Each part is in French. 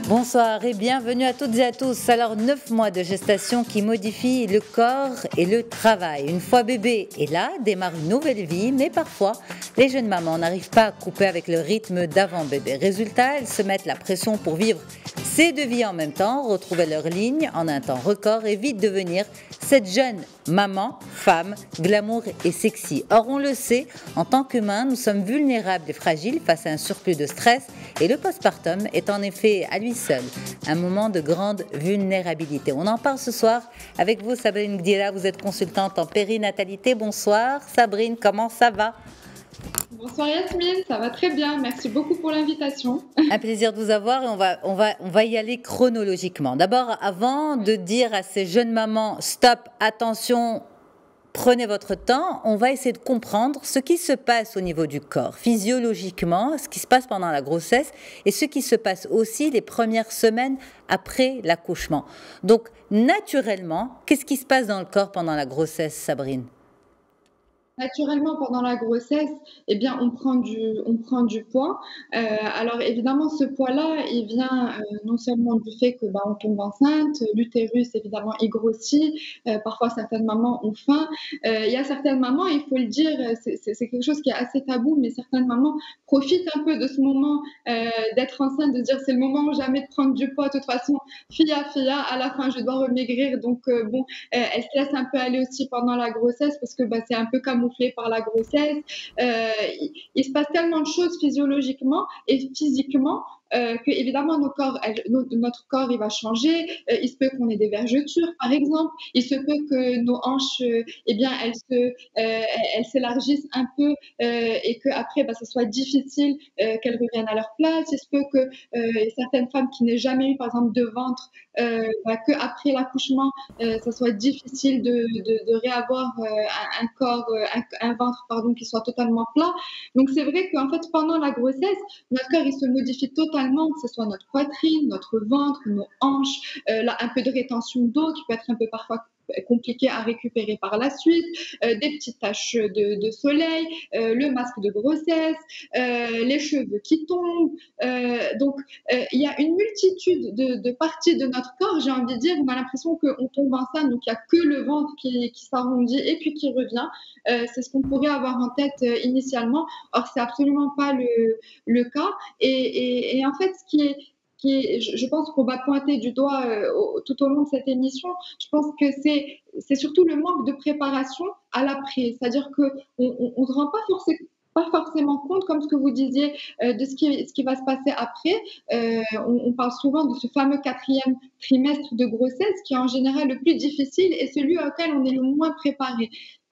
Bonsoir et bienvenue à toutes et à tous. Alors, 9 mois de gestation qui modifient le corps et le travail. Une fois bébé est là, démarre une nouvelle vie, mais parfois, les jeunes mamans n'arrivent pas à couper avec le rythme d'avant bébé. Résultat, elles se mettent la pression pour vivre ces deux vies en même temps, retrouver leur ligne en un temps record et vite devenir cette jeune maman, femme, glamour et sexy. Or, on le sait, en tant qu'humains, nous sommes vulnérables et fragiles face à un surplus de stress et le postpartum est en effet à lui seul un moment de grande vulnérabilité. On en parle ce soir avec vous, Sabrine Gdila. Vous êtes consultante en périnatalité. Bonsoir, Sabrine, comment ça va? Bonsoir Yasmine, ça va très bien. Merci beaucoup pour l'invitation. Un plaisir de vous avoir et on va y aller chronologiquement. D'abord, avant de dire à ces jeunes mamans, stop, attention, prenez votre temps, on va essayer de comprendre ce qui se passe au niveau du corps, physiologiquement, ce qui se passe pendant la grossesse et ce qui se passe aussi les premières semaines après l'accouchement. Donc, naturellement, qu'est-ce qui se passe dans le corps pendant la grossesse, Sabrine ? Naturellement, pendant la grossesse, eh bien, on prend du poids. Alors évidemment, ce poids-là, il vient non seulement du fait que on tombe enceinte, l'utérus évidemment il grossit. Parfois, certaines mamans ont faim. Il y a certaines mamans, il faut le dire, c'est quelque chose qui est assez tabou, mais certaines mamans profitent un peu de ce moment d'être enceinte, de se dire c'est le moment jamais de prendre du poids. De toute façon, fia, à la fin, je dois remaigrir. Donc elles se laissent un peu aller aussi pendant la grossesse parce que c'est un peu camouflé par la grossesse. Il se passe tellement de choses physiologiquement et physiquement que évidemment notre corps il va changer. Il se peut qu'on ait des vergetures par exemple. Il se peut que nos hanches elles s'élargissent un peu et que après ça soit difficile qu'elles reviennent à leur place. Il se peut que certaines femmes qui n'aient jamais eu par exemple de ventre que après l'accouchement ça soit difficile de réavoir un corps, un ventre pardon qui soit totalement plat. Donc c'est vrai qu'en fait pendant la grossesse notre corps il se modifie totalement, que ce soit notre poitrine, notre ventre, nos hanches, là un peu de rétention d'eau qui peut être un peu parfois compliqué à récupérer par la suite, des petites taches de soleil, le masque de grossesse, les cheveux qui tombent. Donc, il y a une multitude de parties de notre corps, j'ai envie de dire. On a l'impression qu'on tombe enceinte, donc il n'y a que le ventre qui s'arrondit et puis qui revient. C'est ce qu'on pourrait avoir en tête initialement. Or, c'est absolument pas le cas. Et en fait, je pense qu'on va pointer du doigt tout au long de cette émission. Je pense que c'est surtout le manque de préparation à l'après. C'est-à-dire qu'on ne se rend pas forcément compte, comme ce que vous disiez, de ce qui va se passer après. On parle souvent de ce fameux 4e trimestre de grossesse qui est en général le plus difficile et celui auquel on est le moins préparé.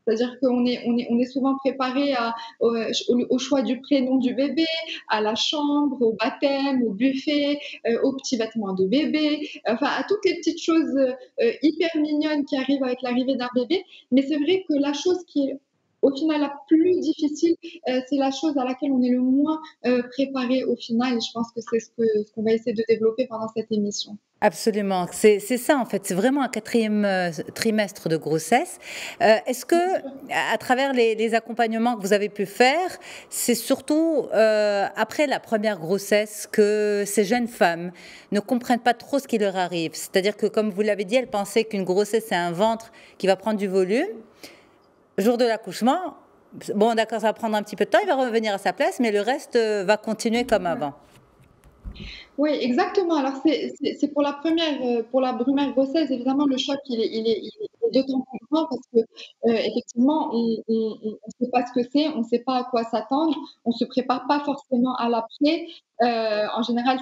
C'est-à-dire qu'on est souvent préparé au choix du prénom du bébé, à la chambre, au baptême, au buffet, aux petits vêtements de bébé, enfin à toutes les petites choses hyper mignonnes qui arrivent avec l'arrivée d'un bébé. Mais c'est vrai que la chose qui est au final la plus difficile, c'est la chose à laquelle on est le moins préparé au final. Et je pense que c'est ce qu'on va essayer de développer pendant cette émission. Absolument, c'est ça en fait, c'est vraiment un 4e trimestre de grossesse. Est-ce que, à travers les accompagnements que vous avez pu faire, c'est surtout après la première grossesse que ces jeunes femmes ne comprennent pas trop ce qui leur arrive? C'est-à-dire que, comme vous l'avez dit, elles pensaient qu'une grossesse, c'est un ventre qui va prendre du volume. Jour de l'accouchement, bon d'accord, ça va prendre un petit peu de temps, il va revenir à sa place, mais le reste va continuer comme avant. Oui, exactement. Alors, c'est pour la première grossesse, évidemment, le choc, il est d'autant plus grand parce que, effectivement, on ne sait pas ce que c'est, on ne sait pas à quoi s'attendre, on ne se prépare pas forcément à l'après. En général,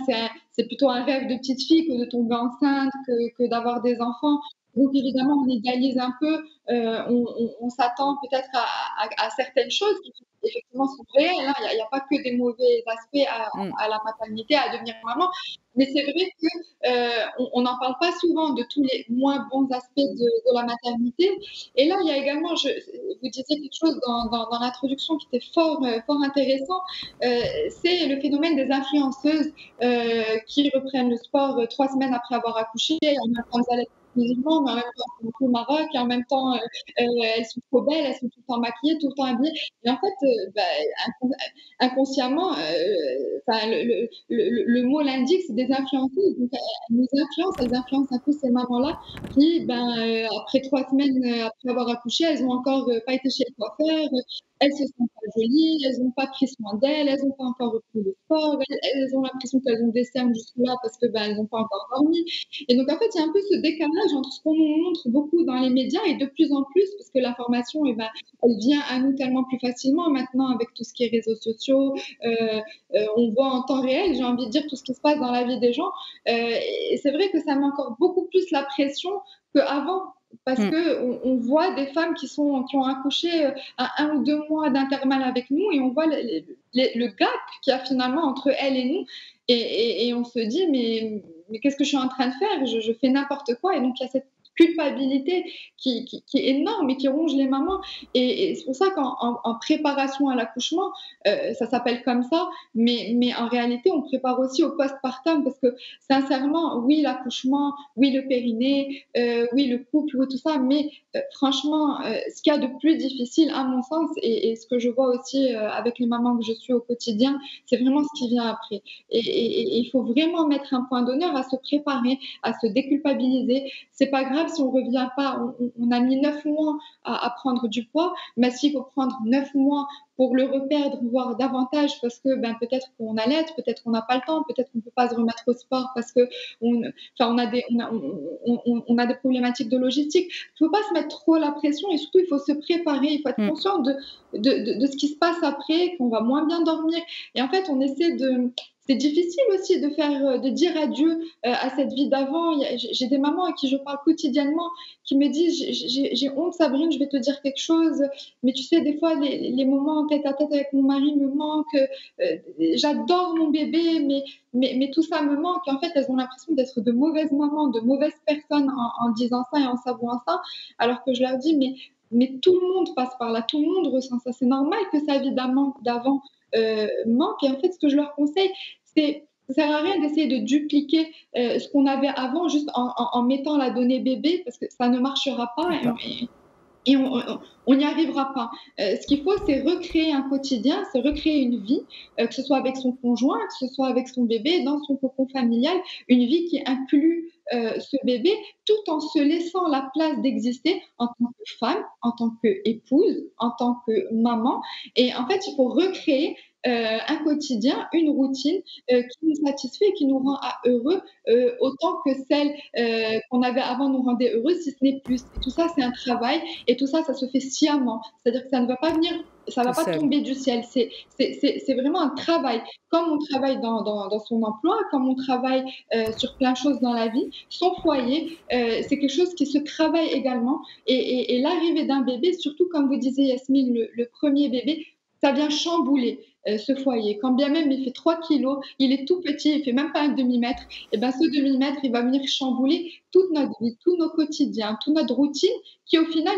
c'est plutôt un rêve de petite fille que de tomber enceinte, que d'avoir des enfants. Donc, évidemment, on idéalise un peu, on s'attend peut-être à certaines choses qui, effectivement, sont réelles, hein. Il y a pas que des mauvais aspects à la maternité, à devenir maman. Mais c'est vrai qu'on n'en parle pas souvent de tous les moins bons aspects de la maternité. Et là, il y a également, vous disiez quelque chose dans l'introduction qui était fort intéressant, c'est le phénomène des influenceuses qui reprennent le sport 3 semaines après avoir accouché. Il y en a comme exclusivement, mais en même temps, elles sont beaucoup au Maroc et en même temps, elles sont trop belles, elles sont tout le temps maquillées, tout le temps habillées et en fait, bah, inconsciemment, enfin le mot l'indique, c'est des influenceuses, donc elles nous influencent, elles influencent un peu ces mamans-là qui, ben, après 3 semaines, après avoir accouché, elles ont encore, pas été chez le coiffeur, elles se sentent pas jolies, elles ont pas pris soin d'elles, elles ont pas encore repris le sport, elles ont l'impression qu'elles ont des cernes jusque-là parce que, ben, elles ont pas encore dormi et donc en fait, il y a un peu ce décalage entre ce qu'on nous montre beaucoup dans les médias et de plus en plus, parce que l'information, eh ben, elle vient à nous tellement plus facilement maintenant avec tout ce qui est réseaux sociaux, on voit en temps réel, j'ai envie de dire, tout ce qui se passe dans la vie des gens. Et c'est vrai que ça met encore beaucoup plus la pression qu'avant. Parce Mm. que on voit des femmes qui ont accouché à 1 ou 2 mois d'intervalle avec nous et on voit le gap qu'il y a finalement entre elles et nous et on se dit mais qu'est-ce que je suis en train de faire? Je fais n'importe quoi et donc il y a cette culpabilité qui est énorme et qui ronge les mamans et c'est pour ça qu'en préparation à l'accouchement, ça s'appelle comme ça, mais en réalité, on prépare aussi au postpartum parce que sincèrement, oui, l'accouchement, oui, le périnée, oui, le couple, oui, tout ça, mais franchement, ce qu'il y a de plus difficile, à mon sens, et ce que je vois aussi avec les mamans que je suis au quotidien, c'est vraiment ce qui vient après. Et il faut vraiment mettre un point d'honneur à se préparer, à se déculpabiliser. C'est pas grave si on revient pas, on a mis 9 mois à prendre du poids, mais s'il faut prendre 9 mois pour le reperdre, voire davantage, parce que ben, peut-être qu'on allait, peut-être qu'on n'a pas le temps, peut-être qu'on ne peut pas se remettre au sport parce que on a on a des problématiques de logistique. Il ne faut pas se mettre trop la pression et surtout, il faut se préparer, il faut être Mm. conscient de ce qui se passe après, qu'on va moins bien dormir. Et en fait, on essaie de... C'est difficile aussi de dire adieu à cette vie d'avant. J'ai des mamans à qui je parle quotidiennement qui me disent j'ai honte, Sabrine, je vais te dire quelque chose, mais tu sais, des fois, les moments en tête à tête avec mon mari me manquent. J'adore mon bébé, mais tout ça me manque. Et en fait, elles ont l'impression d'être de mauvaises mamans, de mauvaises personnes en disant ça et en savouant ça, alors que je leur dis, mais tout le monde passe par là, tout le monde ressent ça. C'est normal que sa vie d'avant manque. Et en fait, ce que je leur conseille, c'est ça sert à rien d'essayer de dupliquer ce qu'on avait avant juste en mettant la donnée bébé parce que ça ne marchera pas D'accord. et on n'y arrivera pas. Ce qu'il faut, c'est recréer un quotidien, c'est recréer une vie, que ce soit avec son conjoint, que ce soit avec son bébé, dans son cocon familial, une vie qui inclut ce bébé, tout en se laissant la place d'exister en tant que femme, en tant qu'épouse, en tant que maman. Et en fait, il faut recréer un quotidien, une routine qui nous satisfait et qui nous rend heureux autant que celle qu'on avait avant nous rendait heureux, si ce n'est plus. Et tout ça, c'est un travail et tout ça, ça se fait sciemment. C'est-à-dire que ça ne va pas venir, ça ne Tout va pas seul. tomber du ciel. C'est vraiment un travail. Comme on travaille dans son emploi, comme on travaille sur plein de choses dans la vie, son foyer, c'est quelque chose qui se travaille également. Et l'arrivée d'un bébé, surtout comme vous disiez Yasmine, le premier bébé, ça vient chambouler ce foyer. Quand bien même il fait 3 kilos, il est tout petit, il fait même pas un demi-mètre, et ben ce demi-mètre, il va venir chambouler toute notre vie, tout nos quotidiens, toute notre routine qui au final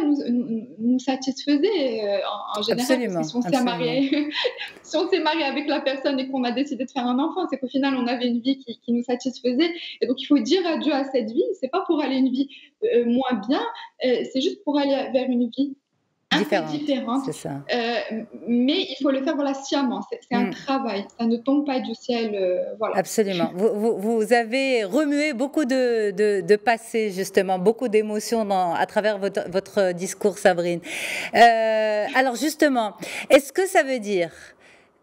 nous satisfaisait en général parce que Absolument, si on s'est absolument. marié, si on s'est marié avec la personne et qu'on a décidé de faire un enfant, c'est qu'au final on avait une vie qui nous satisfaisait et donc il faut dire adieu à cette vie. C'est pas pour aller une vie moins bien, c'est juste pour aller vers une vie un peu Différente, différente, c'est ça. mais il faut le faire voilà sciemment. C'est un Mm. travail, ça ne tombe pas du ciel, voilà. Absolument. Vous avez remué beaucoup de passé, justement, beaucoup d'émotions à travers votre discours, Sabrine. Alors, justement, est-ce que ça veut dire,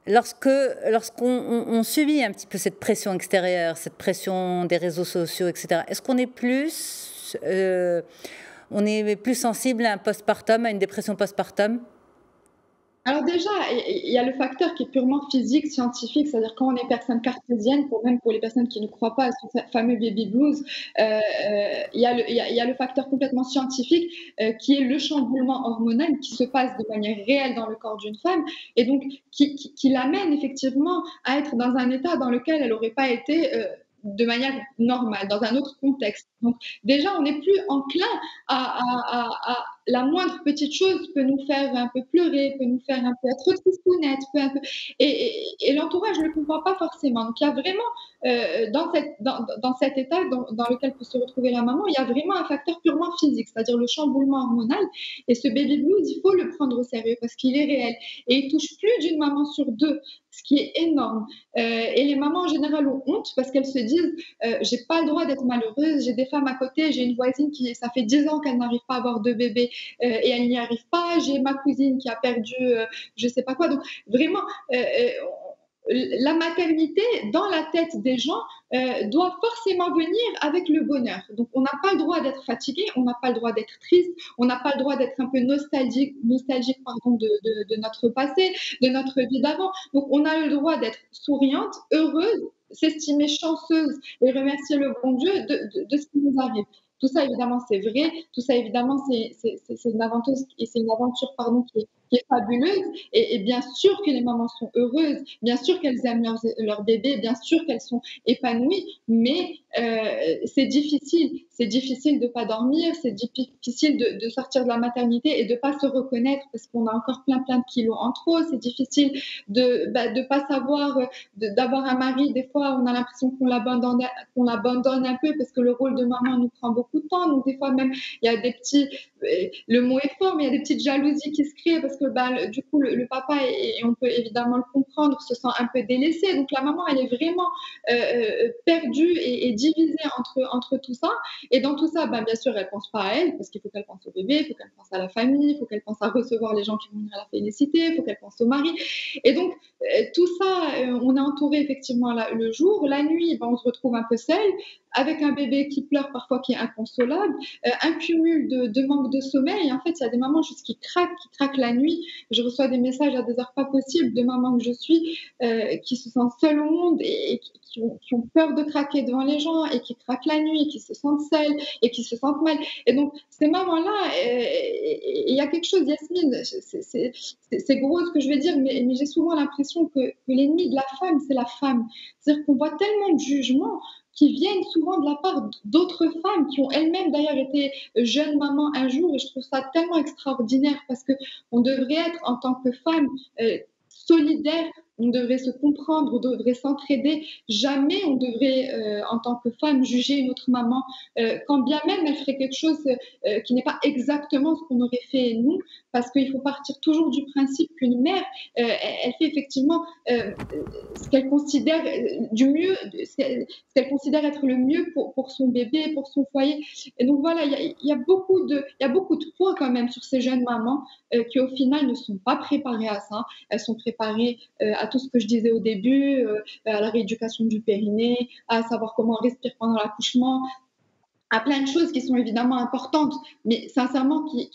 lorsqu'on on subit un petit peu cette pression extérieure, cette pression des réseaux sociaux, etc., est-ce qu'on est on est plus sensible à un postpartum, à une dépression postpartum? Alors déjà, il y a le facteur qui est purement physique, scientifique, c'est-à-dire quand on est personne cartésienne, même pour les personnes qui ne croient pas à ce fameux baby blues, il y a le facteur complètement scientifique qui est le chamboulement hormonal qui se passe de manière réelle dans le corps d'une femme et donc qui l'amène effectivement à être dans un état dans lequel elle n'aurait pas été de manière normale, dans un autre contexte. Donc déjà, on n'est plus enclin à, la moindre petite chose peut nous faire un peu pleurer, peut nous faire un peu être tristounette, peut un peu et l'entourage ne le comprend pas forcément. Donc il y a vraiment, dans cet état dans lequel peut se retrouver la maman, il y a vraiment un facteur purement physique, c'est-à-dire le chamboulement hormonal et ce baby blues, il faut le prendre au sérieux parce qu'il est réel et il touche plus d'une maman sur 2, ce qui est énorme. Et les mamans en général ont honte parce qu'elles se disent j'ai pas le droit d'être malheureuse, j'ai des femmes à côté, j'ai une voisine qui ça fait 10 ans qu'elle n'arrive pas à avoir de bébé et elle n'y arrive pas, j'ai ma cousine qui a perdu je sais pas quoi. Donc vraiment la maternité dans la tête des gens doit forcément venir avec le bonheur. Donc on n'a pas le droit d'être fatigué, on n'a pas le droit d'être triste, on n'a pas le droit d'être un peu nostalgique pardon, de notre passé, de notre vie d'avant. Donc on a le droit d'être souriante, heureuse, s'estimer chanceuse et remercier le bon Dieu de ce qui nous arrive. Tout ça, évidemment, c'est vrai. Tout ça, évidemment, c'est une aventure, et c'est une aventure pardon, qui est fabuleuse. Et bien sûr que les mamans sont heureuses, bien sûr qu'elles aiment leur bébé, bien sûr qu'elles sont épanouies, mais c'est difficile. C'est difficile de ne pas dormir, c'est difficile de sortir de la maternité et de ne pas se reconnaître parce qu'on a encore plein de kilos en trop. C'est difficile de ne pas savoir, d'avoir un mari. Des fois, on a l'impression qu'on l'abandonne un peu parce que le rôle de maman nous prend beaucoup de temps. Donc, des fois, même, il y a des petits, le mot est fort, mais il y a des petites jalousies qui se créent parce que du coup, le papa, et on peut évidemment le comprendre, se sent un peu délaissé. Donc, la maman, elle est vraiment perdue et divisée entre tout ça. Et dans tout ça, bien sûr, elle ne pense pas à elle parce qu'il faut qu'elle pense au bébé, il faut qu'elle pense à la famille, il faut qu'elle pense à recevoir les gens qui vont venir la féliciter, il faut qu'elle pense au mari. Et donc, tout ça, on est entouré effectivement le jour. La nuit, on se retrouve un peu seul, avec un bébé qui pleure parfois, qui est inconsolable, un cumul de manque de sommeil. En fait, il y a des mamans juste qui craquent la nuit. Je reçois des messages à des heures pas possibles de mamans que je suis qui se sentent seules au monde et qui ont peur de craquer devant les gens et qui craquent la nuit, qui se sentent seules et qui se sentent mal. Et donc, ces mamans-là, il y a quelque chose, Yasmine, c'est gros ce que je vais dire, mais j'ai souvent l'impression que l'ennemi de la femme, c'est la femme. C'est-à-dire qu'on voit tellement de jugements qui viennent souvent de la part d'autres femmes qui ont elles-mêmes d'ailleurs été jeunes mamans un jour et je trouve ça tellement extraordinaire parce que on devrait être en tant que femme solidaire, on devrait se comprendre, on devrait s'entraider. Jamais on devrait, en tant que femme, juger une autre maman, quand bien même elle ferait quelque chose qui n'est pas exactement ce qu'on aurait fait nous, parce qu'il faut partir toujours du principe qu'une mère, elle fait effectivement ce qu'elle considère du mieux, ce qu'elle considère être le mieux pour son bébé, pour son foyer. Et donc voilà, il y a beaucoup de points quand même sur ces jeunes mamans qui au final ne sont pas préparées à ça. Elles sont préparées à tout ce que je disais au début, à la rééducation du périnée, à savoir comment on respire pendant l'accouchement, à plein de choses qui sont évidemment importantes, mais sincèrement qui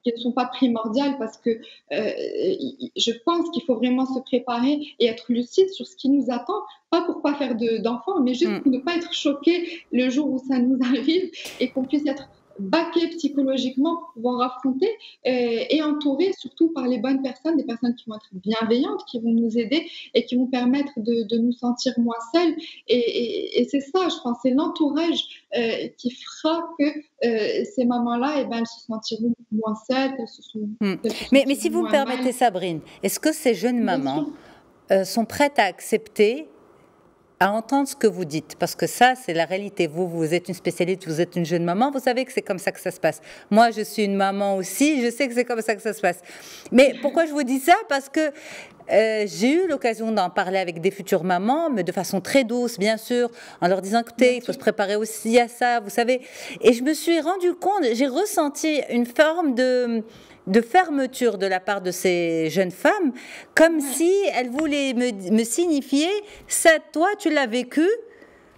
ne sont pas primordiales parce que je pense qu'il faut vraiment se préparer et être lucide sur ce qui nous attend, pas pour pas faire d'enfants, mais juste pour ne pas être choqué le jour où ça nous arrive et qu'on puisse être baqué psychologiquement pour pouvoir affronter et entouré surtout par les bonnes personnes, des personnes qui vont être bienveillantes, qui vont nous aider et qui vont permettre de nous sentir moins seuls. Et c'est ça, je pense, c'est l'entourage qui fera que ces mamans-là, elles se sentiront moins seules, Mais si vous me permettez, Sabrine, est-ce que ces jeunes mamans sont prêtes à accepter, à entendre ce que vous dites, parce que ça, c'est la réalité. Vous êtes une spécialiste, vous êtes une jeune maman, vous savez que c'est comme ça que ça se passe. Moi, je suis une maman aussi, je sais que c'est comme ça que ça se passe. Mais pourquoi je vous dis ça? Parce que j'ai eu l'occasion d'en parler avec des futures mamans, mais de façon très douce, bien sûr, en leur disant, écoutez, il faut se préparer aussi à ça, vous savez. Et je me suis rendu compte, j'ai ressenti une forme de fermeture de la part de ces jeunes femmes, comme si elles voulaient me signifier, ça, toi, tu l'as vécu,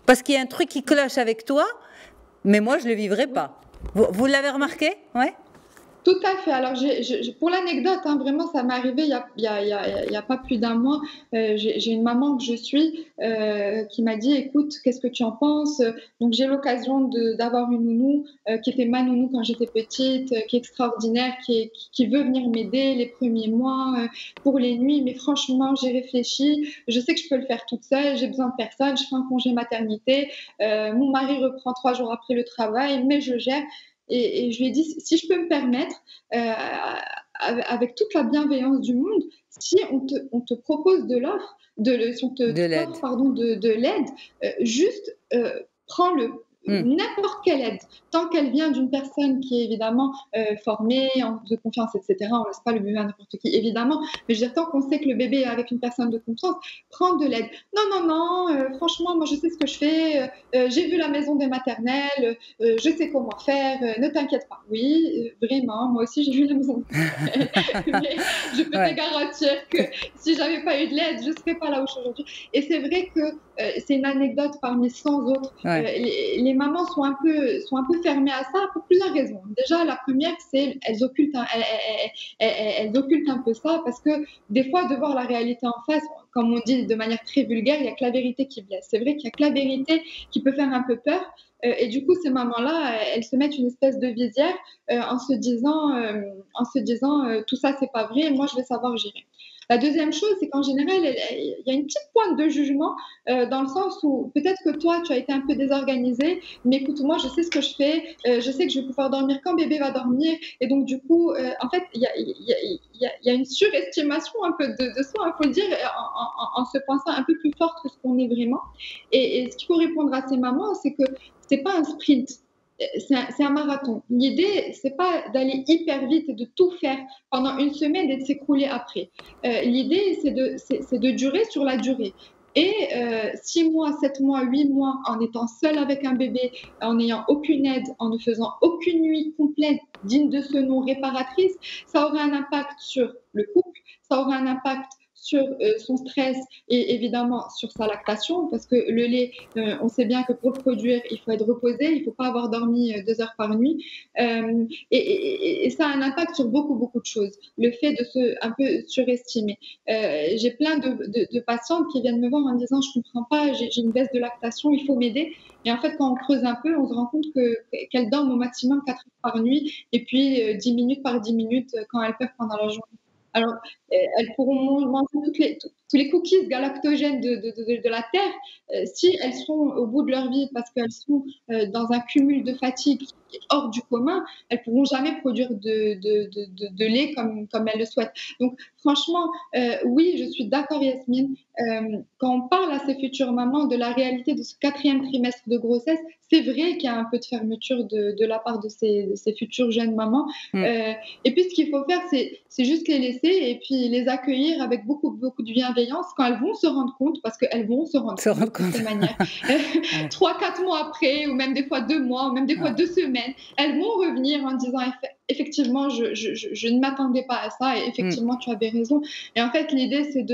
parce qu'il y a un truc qui cloche avec toi, mais moi, je ne le vivrai pas. Vous l'avez remarqué? Ouais. Tout à fait. Alors, pour l'anecdote, vraiment, ça m'est arrivé il y a pas plus d'un mois. J'ai une maman que je suis qui m'a dit, écoute, qu'est-ce que tu en penses? Donc, j'ai l'occasion d'avoir une nounou qui était ma nounou quand j'étais petite, qui est extraordinaire, qui veut venir m'aider les premiers mois pour les nuits. Mais franchement, j'ai réfléchi. Je sais que je peux le faire toute seule. J'ai besoin de personne. Je fais un congé maternité. Mon mari reprend 3 jours après le travail, mais je gère. Et je lui ai dit, si je peux me permettre, avec toute la bienveillance du monde, si on te propose de l'offre, si on De l'aide. t'offre pardon, de l'aide, juste prends-le. N'importe quelle aide, tant qu'elle vient d'une personne qui est évidemment formée, de confiance, etc. On ne laisse pas le bébé à n'importe qui, évidemment. Mais je veux dire, tant qu'on sait que le bébé est avec une personne de confiance, prendre de l'aide. Non, non, franchement, moi je sais ce que je fais. J'ai vu la maison des maternelles. Je sais comment faire. Ne t'inquiète pas. Oui, vraiment, moi aussi j'ai vu la maison des maternelles. Mais je peux te garantir que si j'avais pas eu de l'aide, je ne serais pas là où je suis aujourd'hui. Et c'est vrai que c'est une anecdote parmi 100 autres. Les mamans sont un peu fermées à ça pour plusieurs raisons. Déjà, la première, c'est elles occultent un peu ça parce que des fois, de voir la réalité en face, comme on dit de manière très vulgaire, il n'y a que la vérité qui blesse. C'est vrai qu'il n'y a que la vérité qui peut faire un peu peur. Et du coup, ces mamans-là, elles se mettent une espèce de visière en se disant tout ça, c'est pas vrai, moi je vais savoir gérer. La deuxième chose, c'est qu'en général, il y a une petite pointe de jugement dans le sens où peut-être que toi, tu as été un peu désorganisée, mais écoute, moi, je sais ce que je fais, je sais que je vais pouvoir dormir quand bébé va dormir, et donc du coup, en fait, il y a une surestimation un peu de soi, il faut le dire, en se pensant un peu plus forte que ce qu'on est vraiment. Et ce qu'il faut répondre à ces mamans, c'est que c'est pas un sprint. C'est un marathon. L'idée, c'est pas d'aller hyper vite et de tout faire pendant une semaine et de s'écrouler après. L'idée, c'est de durer sur la durée. Et 6 mois, 7 mois, 8 mois, en étant seul avec un bébé, en n'ayant aucune aide, en ne faisant aucune nuit complète digne de ce nom réparatrice, ça aura un impact sur le couple, ça aura un impact sur son stress et évidemment sur sa lactation, parce que le lait, on sait bien que pour le produire, il faut être reposé, il ne faut pas avoir dormi 2 heures par nuit. Et ça a un impact sur beaucoup, beaucoup de choses, le fait de se un peu surestimer. J'ai plein de patientes qui viennent me voir en me disant « je ne comprends pas, j'ai une baisse de lactation, il faut m'aider ». Et en fait, quand on creuse un peu, on se rend compte qu'elles dorment au maximum 4 heures par nuit et puis 10 minutes par 10 minutes quand elles peuvent pendant la journée. Alors, elles pourront manger tous les cookies galactogènes de la Terre si elles sont au bout de leur vie parce qu'elles sont dans un cumul de fatigue qui est hors du commun, elles ne pourront jamais produire de lait comme elles le souhaitent. Donc, franchement, oui, je suis d'accord, Yasmine. Quand on parle à ces futures mamans de la réalité de ce 4e trimestre de grossesse, c'est vrai qu'il y a un peu de fermeture de la part de ces futures jeunes mamans. Et puis, ce qu'il faut faire, c'est juste les laisser et puis les accueillir avec beaucoup, beaucoup de bienveillance quand elles vont se rendre compte, parce qu'elles vont se rendre compte de cette manière. 3-4 mois après, ou même des fois 2 mois, ou même des fois 2 semaines, elles vont revenir en disant effectivement, je ne m'attendais pas à ça et effectivement, tu avais raison. Et en fait, l'idée, c'est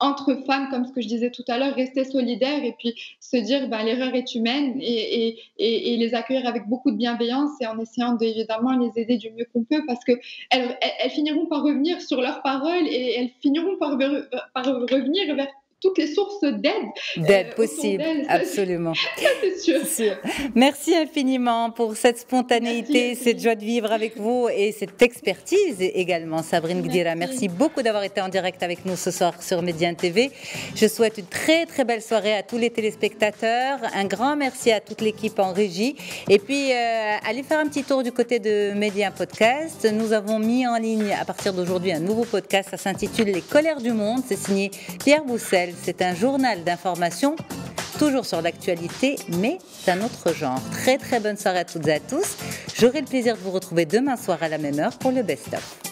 entre femmes, comme ce que je disais tout à l'heure, rester solidaires et puis se dire l'erreur est humaine et les accueillir avec beaucoup de bienveillance et en essayant évidemment les aider du mieux qu'on peut parce qu'elles finiront par revenir sur leurs paroles et elles finiront par revenir vers toutes les sources d'aide possibles, absolument. Ça, c'est sûr. Merci infiniment pour cette spontanéité, cette joie de vivre avec vous et cette expertise également, Sabrine Gdira. Merci beaucoup d'avoir été en direct avec nous ce soir sur Médiane TV. Je souhaite une très très belle soirée à tous les téléspectateurs. Un grand merci à toute l'équipe en régie. Et puis, allez faire un petit tour du côté de Média Podcast. Nous avons mis en ligne à partir d'aujourd'hui un nouveau podcast. Ça s'intitule Les colères du monde. C'est signé Pierre Boussel. C'est un journal d'information, toujours sur l'actualité, mais d'un autre genre. Très très bonne soirée à toutes et à tous. J'aurai le plaisir de vous retrouver demain soir à la même heure pour le best-of.